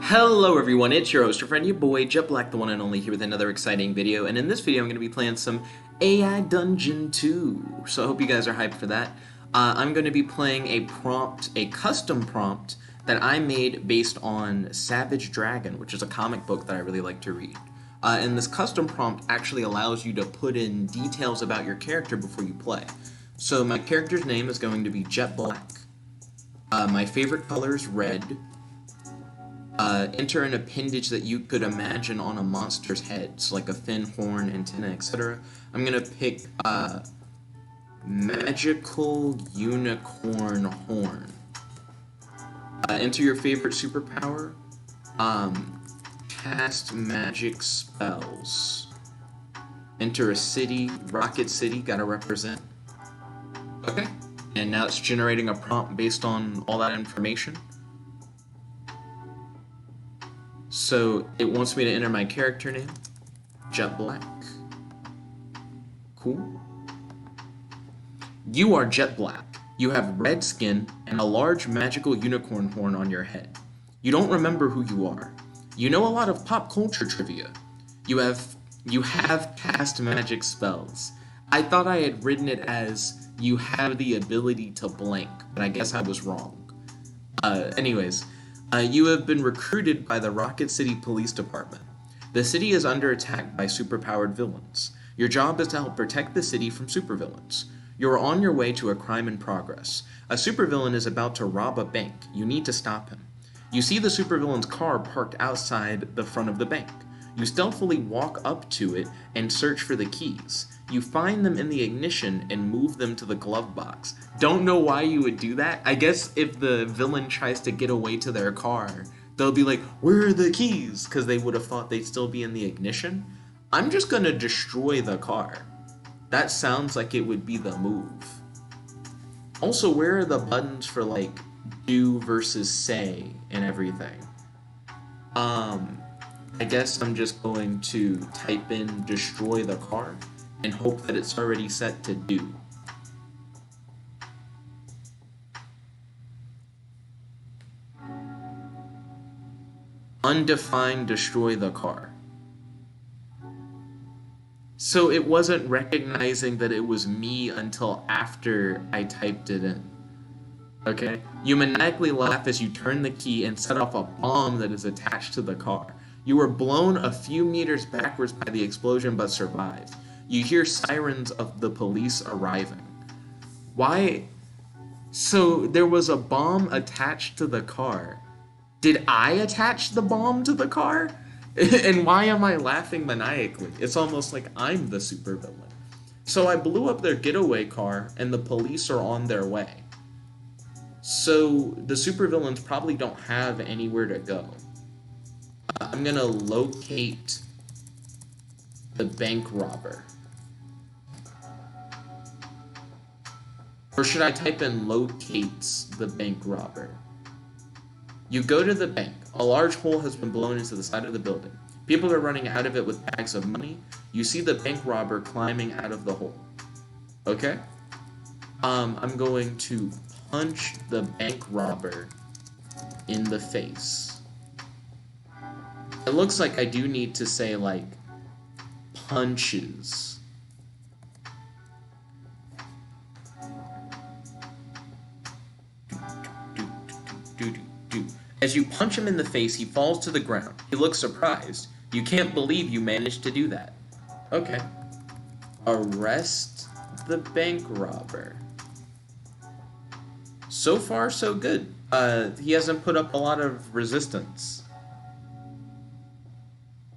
Hello everyone, it's your host, your friend, your boy, Jet Black, the one and only, here with another exciting video. And in this video, I'm going to be playing some AI Dungeon 2. So I hope you guys are hyped for that. I'm going to be playing a custom prompt that I made based on Savage Dragon, which is a comic book that I really like to read. And this custom prompt actually allows you to put in details about your character before you play. So my character's name is going to be Jet Black. My favorite color is red. Enter an appendage that you could imagine on a monster's head, so like a fin, horn, antenna, etc. I'm gonna pick magical unicorn horn. Enter your favorite superpower. Cast magic spells. Enter a city, Rocket City, gotta represent. Okay, and now it's generating a prompt based on all that information. So it wants me to enter my character name, Jet Black. Cool. You are Jet Black. You have red skin and a large magical unicorn horn on your head. You don't remember who you are. You know a lot of pop culture trivia. You have cast magic spells. I thought I had written it as you have the ability to blank, but I guess I was wrong. Anyways. You have been recruited by the Rocket City Police Department. The city is under attack by superpowered villains. Your job is to help protect the city from supervillains. You are on your way to a crime in progress. A supervillain is about to rob a bank. You need to stop him. You see the supervillain's car parked outside the front of the bank. You stealthily walk up to it and search for the keys. You find them in the ignition and move them to the glove box. Don't know why you would do that. I guess if the villain tries to get away to their car, they'll be like, "Where are the keys?" Because they would have thought they'd still be in the ignition. I'm just gonna destroy the car. That sounds like it would be the move. Also, where are the buttons for like do versus say and everything? I guess I'm just going to type in destroy the car and hope that it's already set to do. Undefined destroy the car. So it wasn't recognizing that it was me until after I typed it in. Okay? You maniacally laugh as you turn the key and set off a bomb that is attached to the car. You were blown a few meters backwards by the explosion but survived. You hear sirens of the police arriving. Why? So there was a bomb attached to the car. Did I attach the bomb to the car? And why am I laughing maniacally? It's almost like I'm the supervillain. So I blew up their getaway car and the police are on their way. So the supervillains probably don't have anywhere to go. I'm gonna locate the bank robber. Or should I type in locates the bank robber? You go to the bank. A large hole has been blown into the side of the building. People are running out of it with bags of money. You see the bank robber climbing out of the hole. Okay? I'm going to punch the bank robber in the face. It looks like I do need to say, like, punches. As you punch him in the face, he falls to the ground. He looks surprised. You can't believe you managed to do that. Okay. Arrest the bank robber. So far, so good. He hasn't put up a lot of resistance.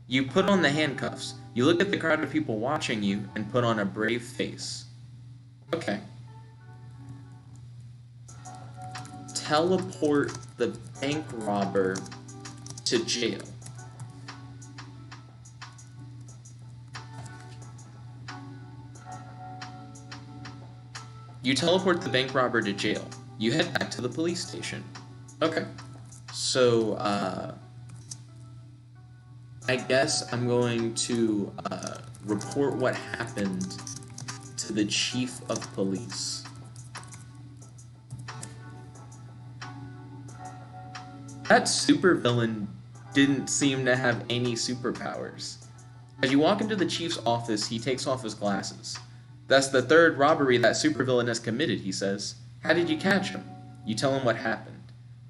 You put on the handcuffs. You look at the crowd of people watching you and put on a brave face. Okay. Teleport the bank robber to jail. You teleport the bank robber to jail. You head back to the police station. Okay. So, I guess I'm going to report what happened to the chief of police. That supervillain didn't seem to have any superpowers. As you walk into the chief's office, he takes off his glasses. That's the third robbery that supervillain has committed, he says. How did you catch him? You tell him what happened.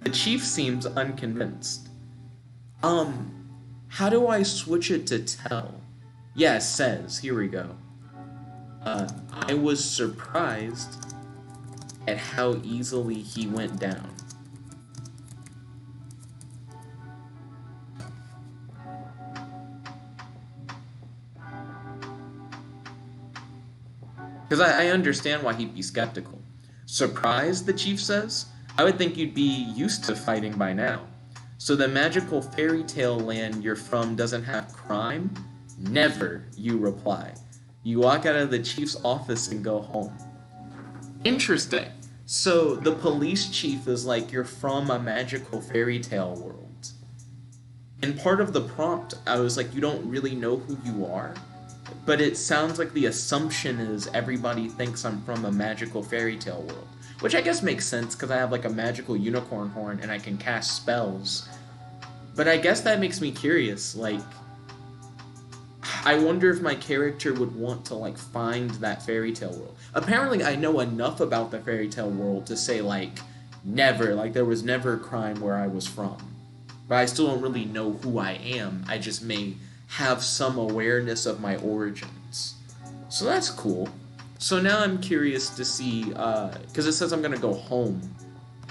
The chief seems unconvinced. How do I switch it to tell? Yeah, it says. Here we go. I was surprised at how easily he went down. Because I understand why he'd be skeptical. Surprised, the chief says? I would think you'd be used to fighting by now. So the magical fairy tale land you're from doesn't have crime? Never, you reply. You walk out of the chief's office and go home. Interesting. So the police chief is like, you're from a magical fairy tale world. And part of the prompt, I was like, you don't really know who you are? But it sounds like the assumption is everybody thinks I'm from a magical fairy tale world. Which I guess makes sense, because I have like a magical unicorn horn and I can cast spells. But I guess that makes me curious, like, I wonder if my character would want to like find that fairy tale world. Apparently I know enough about the fairy tale world to say like, never, like there was never crime where I was from. But I still don't really know who I am, I just may have some awareness of my origins. So that's cool. So now I'm curious to see, because it says I'm going to go home.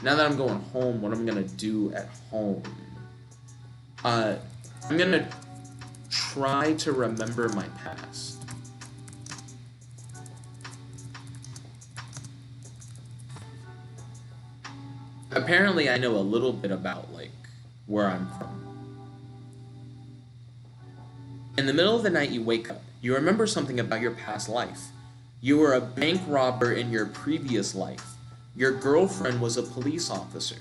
Now that I'm going home, what I'm going to do at home? I'm going to try to remember my past. Apparently I know a little bit about, like, where I'm from. In the middle of the night you wake up. You remember something about your past life. You were a bank robber in your previous life. Your girlfriend was a police officer.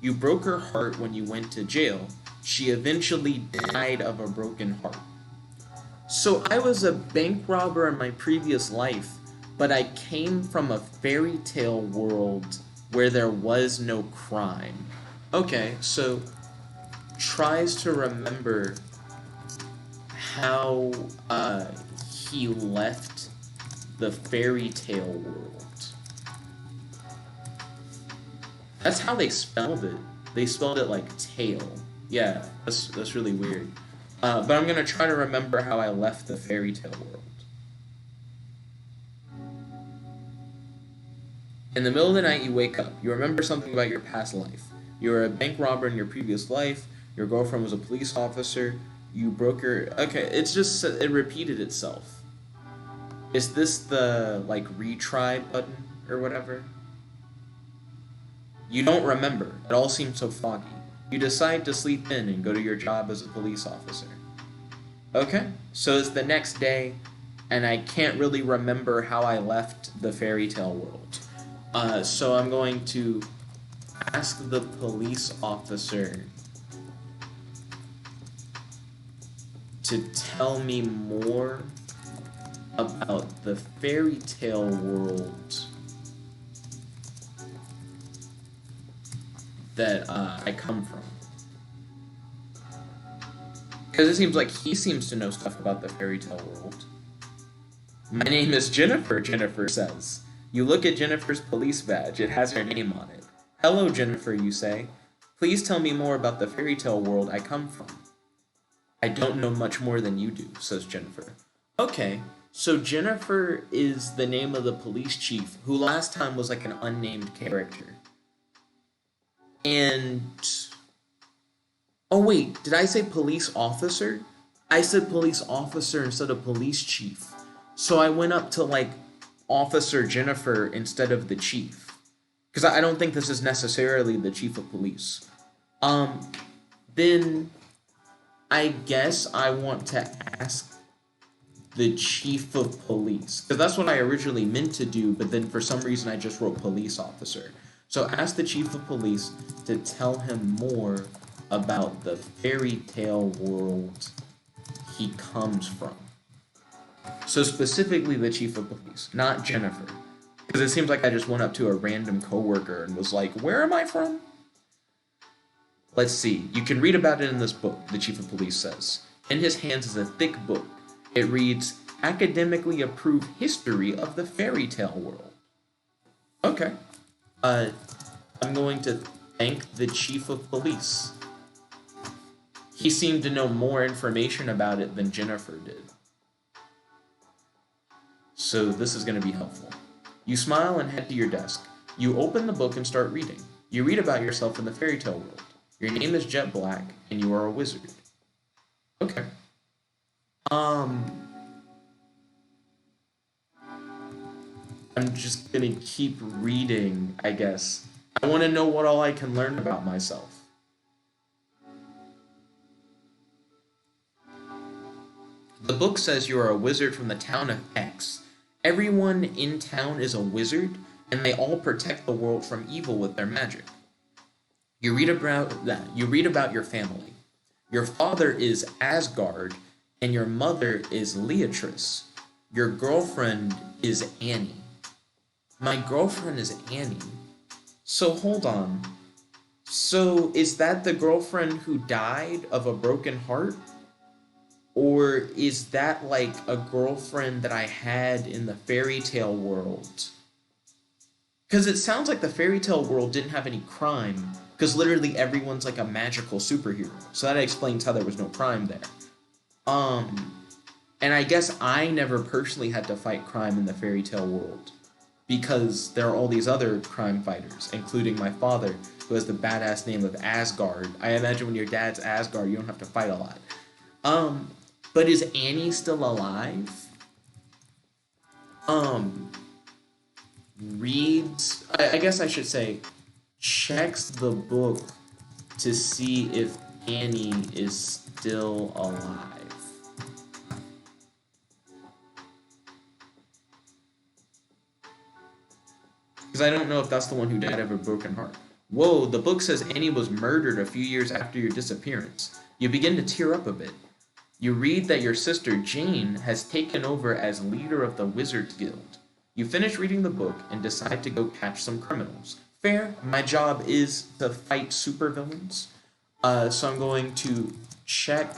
You broke her heart when you went to jail. She eventually died of a broken heart. So I was a bank robber in my previous life, but I came from a fairy tale world where there was no crime. Okay, so tries to remember how he left the fairy tale world. That's how they spelled it. They spelled it like tail. Yeah, that's really weird. But I'm gonna try to remember how I left the fairy tale world. In the middle of the night, you wake up. You remember something about your past life. You were a bank robber in your previous life. Your girlfriend was a police officer. You broke her... Okay, it's just... It repeated itself. Is this the, like, retry button or whatever? You don't remember. It all seems so foggy. You decide to sleep in and go to your job as a police officer. Okay, so it's the next day, and I can't really remember how I left the fairy tale world. So I'm going to ask the police officer to tell me more about the fairy tale world that I come from. Because it seems like he seems to know stuff about the fairy tale world. My name is Jennifer, Jennifer says. You look at Jennifer's police badge. It has her name on it. Hello, Jennifer, you say. Please tell me more about the fairy tale world I come from. I don't know much more than you do, says Jennifer. Okay, so Jennifer is the name of the police chief, who last time was like an unnamed character. And... Oh wait, did I say police officer? I said police officer instead of police chief. So I went up to like Officer Jennifer instead of the chief. Because I don't think this is necessarily the chief of police. Then I guess I want to ask the chief of police. Because that's what I originally meant to do, but then for some reason I just wrote police officer. So ask the chief of police to tell him more about the fairy tale world he comes from. So specifically the chief of police, not Jennifer. Because it seems like I just went up to a random coworker and was like, where am I from? Let's see. You can read about it in this book, the chief of police says. In his hands is a thick book. It reads, Academically Approved History of the Fairy Tale World. Okay. I'm going to thank the chief of police. He seemed to know more information about it than Jennifer did. So this is going to be helpful. You smile and head to your desk. You open the book and start reading. You read about yourself in the fairy tale world. Your name is Jet Black, and you are a wizard. Okay. I'm just gonna keep reading, I guess. I want to know what all I can learn about myself. The book says you are a wizard from the town of X. Everyone in town is a wizard, and they all protect the world from evil with their magic. You read about that. You read about your family. Your father is Asgard, and your mother is Leatrice. Your girlfriend is Annie. My girlfriend is Annie. So hold on. So is that the girlfriend who died of a broken heart? Or is that like a girlfriend that I had in the fairy tale world? Because it sounds like the fairy tale world didn't have any crime, because literally everyone's like a magical superhero. So that explains how there was no crime there. And I guess I never personally had to fight crime in the fairy tale world, because there are all these other crime fighters, including my father, who has the badass name of Asgard. I imagine when your dad's Asgard, you don't have to fight a lot. But is Annie still alive? Reads, I guess I should say, checks the book to see if Annie is still alive. Because I don't know if that's the one who died of a broken heart. Whoa, the book says Annie was murdered a few years after your disappearance. You begin to tear up a bit. You read that your sister Jane has taken over as leader of the Wizards Guild. You finish reading the book and decide to go catch some criminals. Fair, my job is to fight supervillains. So I'm going to check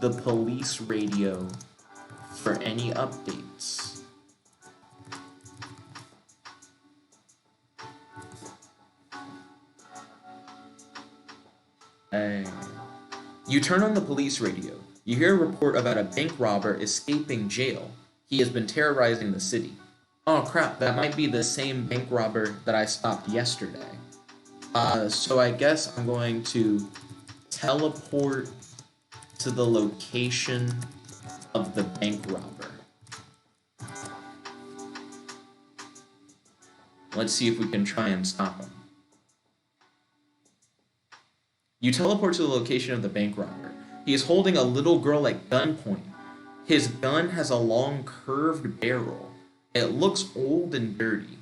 the police radio for any updates. You turn on the police radio. You hear a report about a bank robber escaping jail. He has been terrorizing the city. Oh crap, that might be the same bank robber that I stopped yesterday. So I guess I'm going to teleport to the location of the bank robber. Let's see if we can try and stop him. You teleport to the location of the bank robber. He is holding a little girl at gunpoint. His gun has a long curved barrel. It looks old and dirty.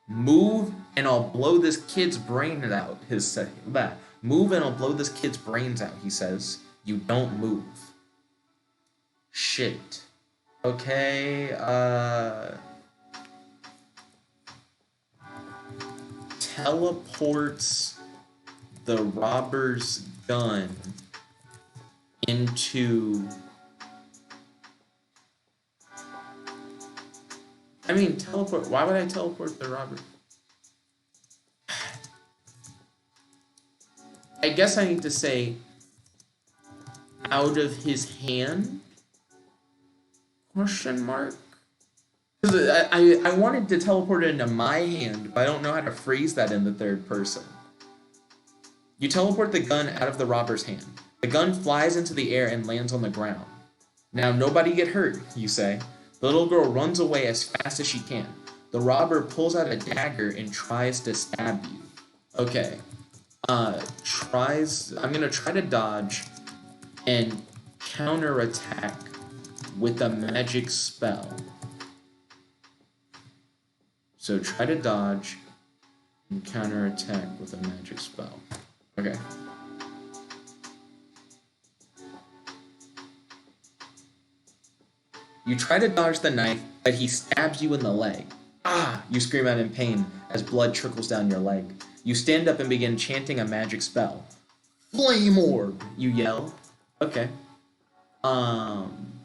Move and I'll blow this kid's brain out, Move and I'll blow this kid's brains out, he says. You don't move. Shit. Okay, teleports the robber's gun into... teleport. Why would I teleport the robber? I guess I need to say out of his hand? Question mark? Because I wanted to teleport it into my hand, but I don't know how to phrase that in the third person. You teleport the gun out of the robber's hand. The gun flies into the air and lands on the ground. Now nobody get hurt, you say. The little girl runs away as fast as she can. The robber pulls out a dagger and tries to stab you. Okay. I'm gonna try to dodge and counterattack with a magic spell. So try to dodge and counterattack with a magic spell. Okay. You try to dodge the knife, but he stabs you in the leg. Ah! You scream out in pain as blood trickles down your leg. You stand up and begin chanting a magic spell. Flame orb, you yell. Okay. I'm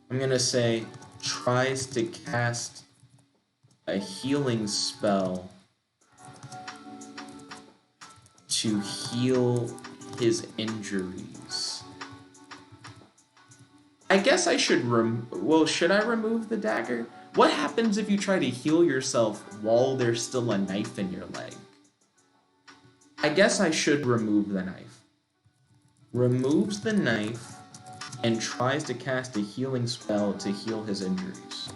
gonna say tries to cast a healing spell to heal his injuries. I guess I should should I remove the dagger? What happens if you try to heal yourself while there's still a knife in your leg? I guess I should remove the knife. Removes the knife and tries to cast a healing spell to heal his injuries.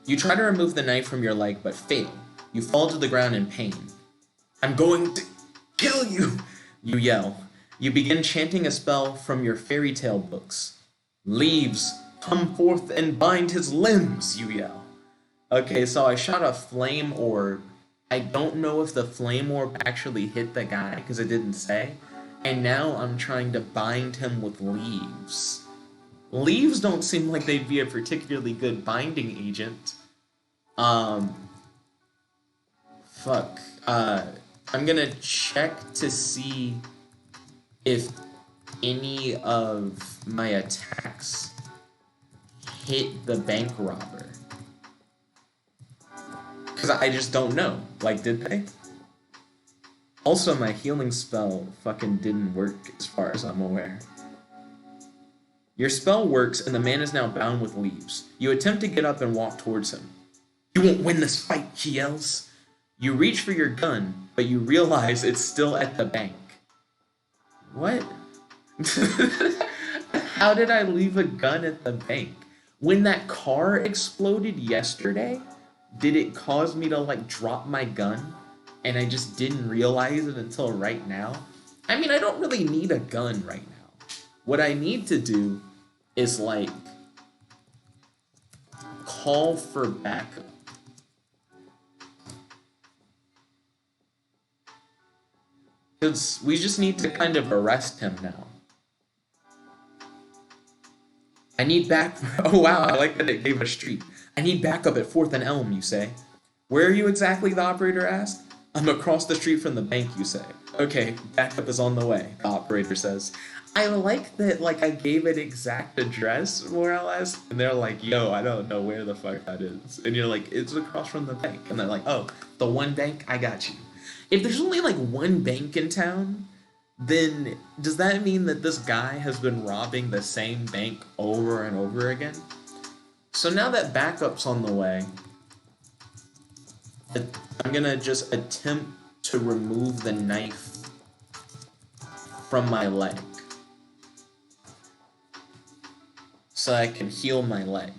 You try to remove the knife from your leg but fail. You fall to the ground in pain. I'm going to kill you, you yell. You begin chanting a spell from your fairy tale books. Leaves, come forth and bind his limbs, you yell. Okay, so I shot a flame orb. I don't know if the flame orb actually hit the guy because it didn't say. And now I'm trying to bind him with leaves. Leaves don't seem like they'd be a particularly good binding agent. I'm gonna check to see if any of my attacks hit the bank robber. Because I just don't know. Like, did they? Also, my healing spell fucking didn't work as far as I'm aware. Your spell works and the man is now bound with leaves. You attempt to get up and walk towards him. You won't win this fight, he yells. You reach for your gun, but you realize it's still at the bank. What? How did I leave a gun at the bank? When that car exploded yesterday, did it cause me to like drop my gun and I just didn't realize it until right now? I mean, I don't really need a gun right now. What I need to do is like call for backup. Because we just need to kind of arrest him now. I need back. Oh wow, I like that it gave a street. I need backup at 4th and Elm, you say. Where are you exactly, the operator asked. I'm across the street from the bank, you say. Okay, backup is on the way, the operator says. I like that, like, I gave an exact address, more or less, and they're like, yo, I don't know where the fuck that is. And you're like, it's across from the bank. And they're like, oh, the one bank? I got you. If there's only, like, one bank in town, then does that mean that this guy has been robbing the same bank over and over again? So now that backup's on the way, I'm gonna just attempt to remove the knife from my leg so I can heal my leg.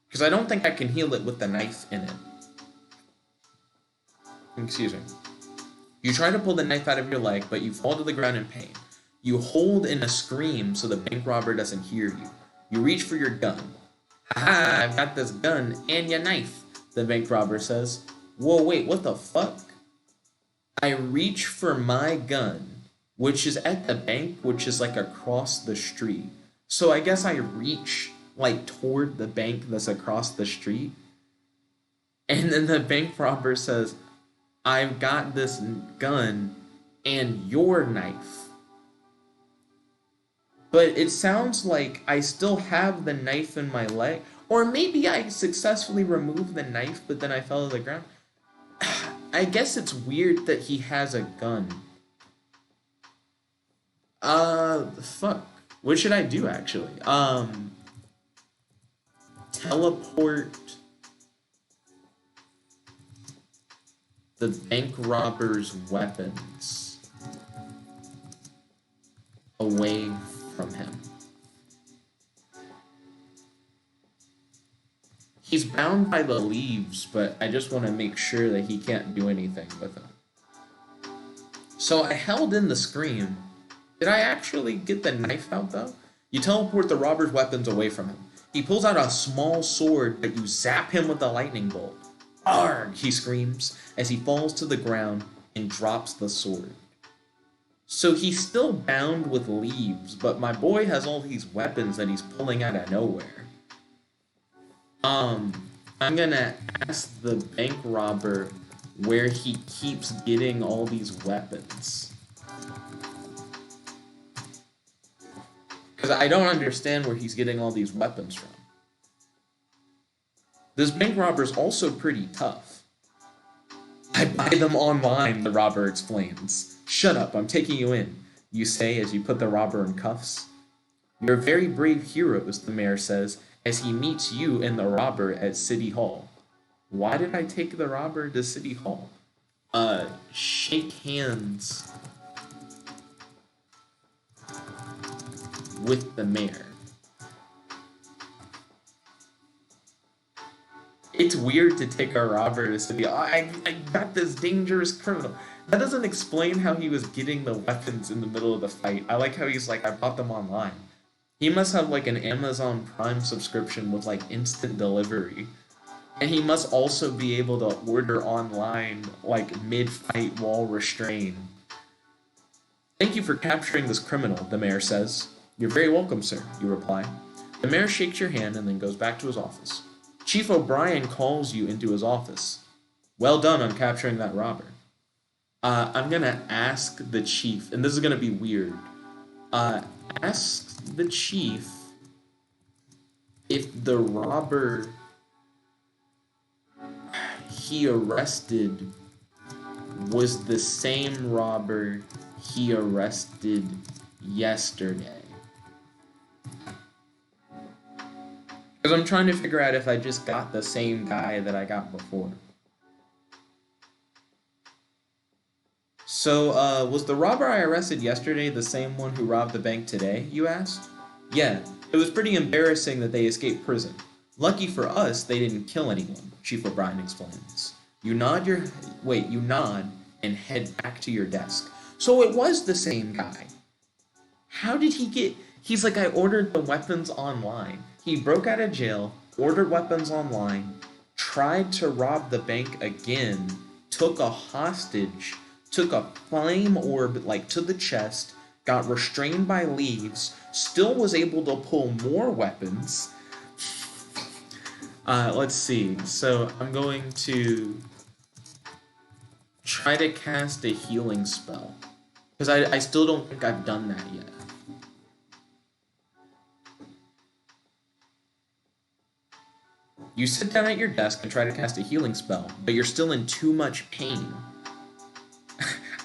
Because I don't think I can heal it with the knife in it. Excuse me. You try to pull the knife out of your leg, but you fall to the ground in pain. You hold in a scream so the bank robber doesn't hear you. You reach for your gun. Haha, I've got this gun and your knife, the bank robber says. Whoa, wait, what the fuck? I reach for my gun, which is at the bank, which is like across the street. So I guess I reach like toward the bank that's across the street. And then the bank robber says, I've got this gun and your knife. But it sounds like I still have the knife in my leg. Or maybe I successfully removed the knife, but then I fell to the ground. I guess it's weird that he has a gun. Fuck. What should I do, actually? Teleport the bank robber's weapons away from him. He's bound by the leaves, but I just want to make sure that he can't do anything with them. So I held in the scream. Did I actually get the knife out, though? You teleport the robber's weapons away from him. He pulls out a small sword, but you zap him with a lightning bolt. Arg! He screams as he falls to the ground and drops the sword. So he's still bound with leaves, but my boy has all these weapons that he's pulling out of nowhere. Um, I'm gonna ask the bank robber where he keeps getting all these weapons. Because I don't understand where he's getting all these weapons from. This bank robber is also pretty tough. I buy them online, the robber explains. Shut up, I'm taking you in, you say as you put the robber in cuffs. You're very brave heroes, the mayor says, as he meets you and the robber at City Hall. Why did I take the robber to City Hall? Shake hands with the mayor. It's weird to take a robber to City Hall. I got this dangerous criminal. That doesn't explain how he was getting the weapons in the middle of the fight. I like how he's like, I bought them online. He must have like an Amazon Prime subscription with like instant delivery. And he must also be able to order online like mid-fight while restrained. Thank you for capturing this criminal, the mayor says. You're very welcome, sir, you reply. The mayor shakes your hand and then goes back to his office. Chief O'Brien calls you into his office. Well done on capturing that robber. I'm gonna ask the chief, and this is gonna be weird. Ask the chief if the robber he arrested was the same robber he arrested yesterday. Because I'm trying to figure out if I just got the same guy that I got before. So, was the robber I arrested yesterday the same one who robbed the bank today, you asked? Yeah, it was pretty embarrassing that they escaped prison. Lucky for us, they didn't kill anyone, Chief O'Brien explains. You nod and head back to your desk. So it was the same guy. How did he get... He's like, I ordered the weapons online. He broke out of jail, ordered weapons online, tried to rob the bank again, took a hostage, took a flame orb like to the chest, got restrained by leaves, still was able to pull more weapons. Let's see. So I'm going to try to cast a healing spell. Because I still don't think I've done that yet. You sit down at your desk and try to cast a healing spell, but you're still in too much pain.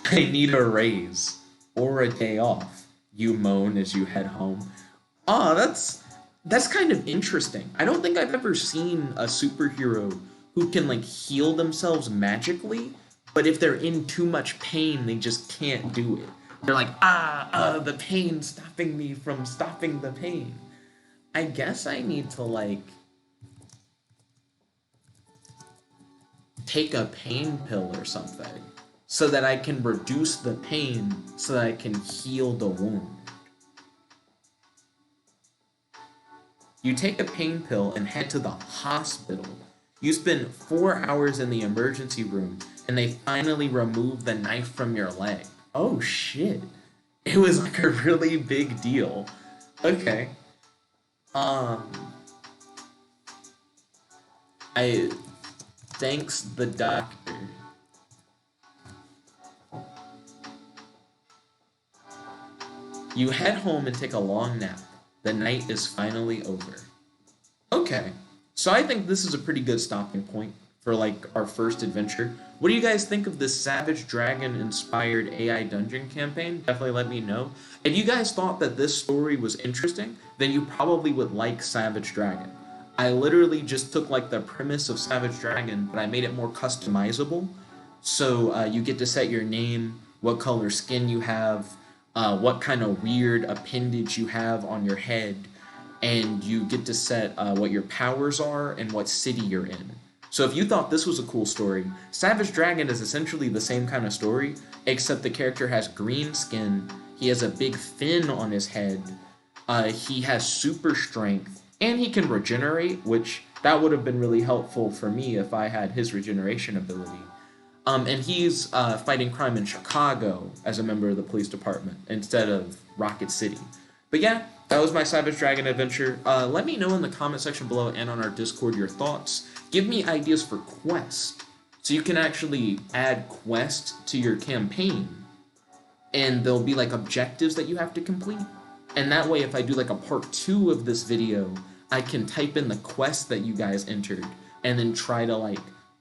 I need a raise or a day off, you moan as you head home. That's kind of interesting. I don't think I've ever seen a superhero who can like heal themselves magically, but if they're in too much pain, they just can't do it. They're like, the pain's stopping me from stopping the pain. I guess I need to like take a pain pill or something so that I can reduce the pain so that I can heal the wound. You take a pain pill and head to the hospital. You spend 4 hours in the emergency room and they finally remove the knife from your leg. Oh shit. It was like a really big deal. Okay. Thanks the doctor. You head home and take a long nap. The night is finally over. Okay, so I think this is a pretty good stopping point for like our first adventure. What do you guys think of this Savage Dragon inspired AI dungeon campaign? Definitely let me know. If you guys thought that this story was interesting, then you probably would like Savage Dragon. I literally just took like the premise of Savage Dragon, but I made it more customizable. So you get to set your name, what color skin you have, what kind of weird appendage you have on your head, and you get to set what your powers are and what city you're in. So if you thought this was a cool story, Savage Dragon is essentially the same kind of story, except the character has green skin, he has a big fin on his head, he has super strength, and he can regenerate, which that would have been really helpful for me if I had his regeneration ability. And he's fighting crime in Chicago as a member of the police department instead of Rocket City. But yeah, That was my Savage Dragon adventure. Let me know in the comment section below and on our Discord your thoughts. Give me ideas for quests, so you can actually add quests to your campaign, and there'll be like objectives that you have to complete. And that way, if I do like a part 2 of this video, I can type in the quests that you guys entered and then try to like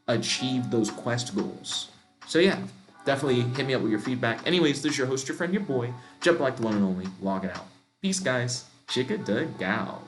achieve those quest goals. So yeah, definitely hit me up with your feedback. Anyways, this is your host, your friend, your boy, Jet Black, the one and only, logging out. Peace, guys. Chicka da gal.